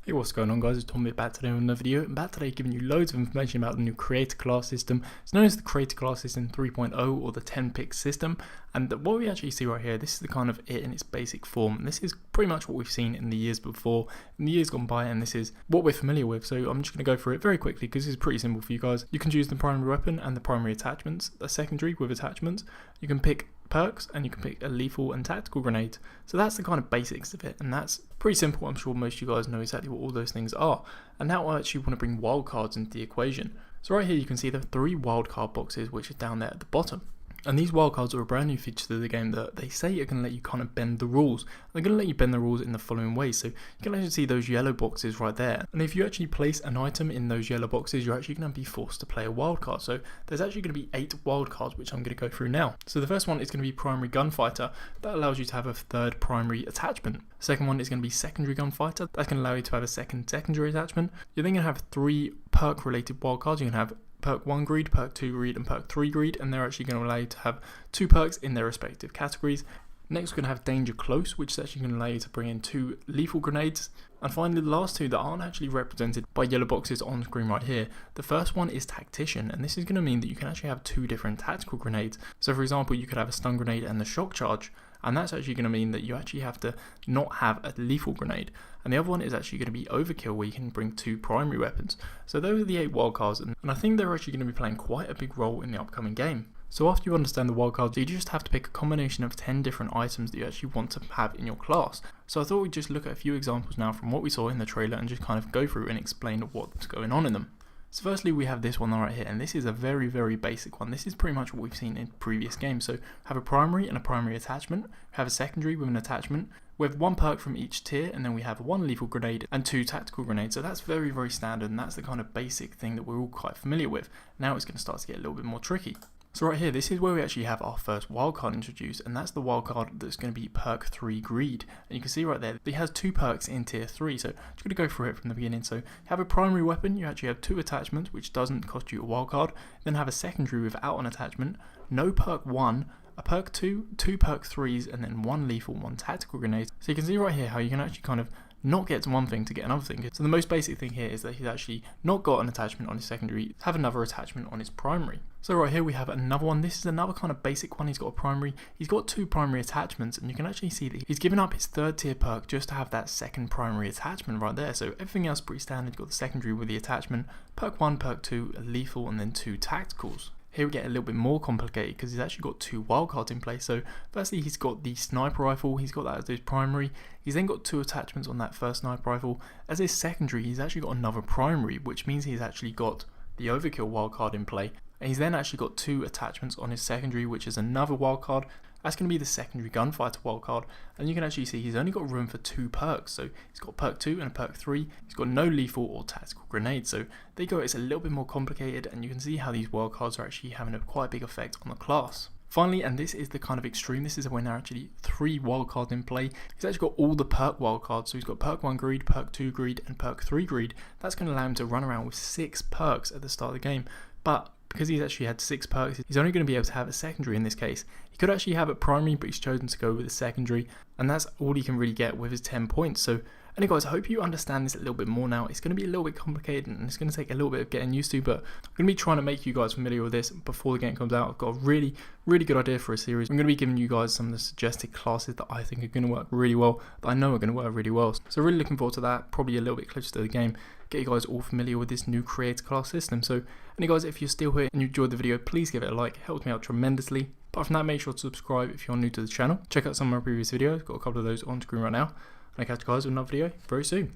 Hey, what's going on, guys? It's Tom back today with another video, and back today giving you loads of information about the new creator class system. It's known as the creator class system 3.0 or the 10-pick system, and what we actually see right here, this is the kind of it in its basic form, and this is pretty much what we've seen in the years before, in the years gone by, and this is what we're familiar with. So I'm just going to go through it very quickly because this is pretty simple for you guys. You can choose the primary weapon and the primary attachments, the secondary with attachments. You can pick perks, and you can pick a lethal and tactical grenade. So that's the kind of basics of it, and that's pretty simple. I'm sure most of you guys know exactly what all those things are. And now I actually want to bring wildcards into the equation. So right here you can see the 3 wildcard boxes which are down there at the bottom. And these wildcards are a brand new feature to the game that they say are going to let you kind of bend the rules. They're going to let you bend the rules in the following way. So you can actually see those yellow boxes right there. And if you actually place an item in those yellow boxes, you're actually going to be forced to play a wildcard. So there's actually going to be 8 wildcards, which I'm going to go through now. So the first one is going to be primary gunfighter. That allows you to have a third primary attachment. Second one is going to be secondary gunfighter. That's going to allow you to have a second secondary attachment. You're then going to have 3 perk related wildcards. You can have perk 1 greed, perk 2 greed, and perk 3 greed, and they're actually going to allow you to have 2 perks in their respective categories. Next we're going to have danger close, which is actually going to allow you to bring in 2 lethal grenades. And finally the last 2 that aren't actually represented by yellow boxes on screen right here. The first one is tactician, and this is going to mean that you can actually have 2 different tactical grenades. So for example, you could have a stun grenade and the shock charge. And that's actually going to mean that you actually have to not have a lethal grenade. And the other one is actually going to be overkill, where you can bring 2 primary weapons. So those are the 8 wildcards, and I think they're actually going to be playing quite a big role in the upcoming game. So after you understand the wildcards, you just have to pick a combination of 10 different items that you actually want to have in your class. So I thought we'd just look at a few examples now from what we saw in the trailer and just kind of go through and explain what's going on in them. So firstly we have this one right here, and this is a very basic one. This is pretty much what we've seen in previous games. So have a primary and a primary attachment, have a secondary with an attachment, with 1 perk from each tier, and then we have 1 lethal grenade and 2 tactical grenades. So that's very standard, and that's the kind of basic thing that we're all quite familiar with. Now it's going to start to get a little bit more tricky. So right here, this is where we actually have our first wildcard introduced, and that's the wildcard that's going to be perk 3 greed. And you can see right there, it has 2 perks in tier 3, so I'm just going to go through it from the beginning. So you have a primary weapon, you actually have 2 attachments, which doesn't cost you a wildcard. Then have a secondary without an attachment, no perk 1, a perk 2, 2 perk 3s, and then 1 lethal, 1 tactical grenade. So you can see right here how you can actually kind of not get to one thing to get another thing. So the most basic thing here is that he's actually not got an attachment on his secondary, have another attachment on his primary. So right here we have another one. This is another kind of basic one. He's got a primary, he's got 2 primary attachments, and you can actually see that he's given up his 3rd tier perk just to have that second primary attachment right there. So everything else pretty standard. You've got the secondary with the attachment, perk 1, perk 2, a lethal, and then 2 tacticals. Here we get a little bit more complicated because he's actually got 2 wildcards in place. So firstly, he's got the sniper rifle, he's got that as his primary. He's then got 2 attachments on that first sniper rifle. As his secondary, he's actually got another primary, which means he's actually got the overkill wildcard in play. And he's then actually got 2 attachments on his secondary, which is another wildcard. That's going to be the secondary gunfighter wildcard, and you can actually see he's only got room for 2 perks. So he's got perk 2 and a perk 3. He's got no lethal or tactical grenades. So there you go, it's a little bit more complicated, and you can see how these wildcards are actually having a quite big effect on the class. Finally, and this is the kind of extreme, this is when there are actually 3 wildcards in play. He's actually got all the perk wildcards, so he's got perk 1 greed, perk 2 greed, and perk 3 greed. That's going to allow him to run around with 6 perks at the start of the game, but because he's actually had 6 perks, he's only going to be able to have a secondary in this case. He could actually have a primary, but he's chosen to go with a secondary, and that's all he can really get with his 10 points. So anyway guys, I hope you understand this a little bit more now. It's going to be a little bit complicated, and it's going to take a little bit of getting used to, but I'm going to be trying to make you guys familiar with this before the game comes out. I've got a really good idea for a series. I'm going to be giving you guys some of the suggested classes that I think are going to work really well, that I know are going to work really well. So really looking forward to that, probably a little bit closer to the game, get you guys all familiar with this new creator class system. So anyway guys, if you're still here and you enjoyed the video, please give it a like, it helps me out tremendously. Apart from that, make sure to subscribe if you're new to the channel. Check out some of my previous videos, got a couple of those on screen right now. And I'll catch you guys with another video very soon.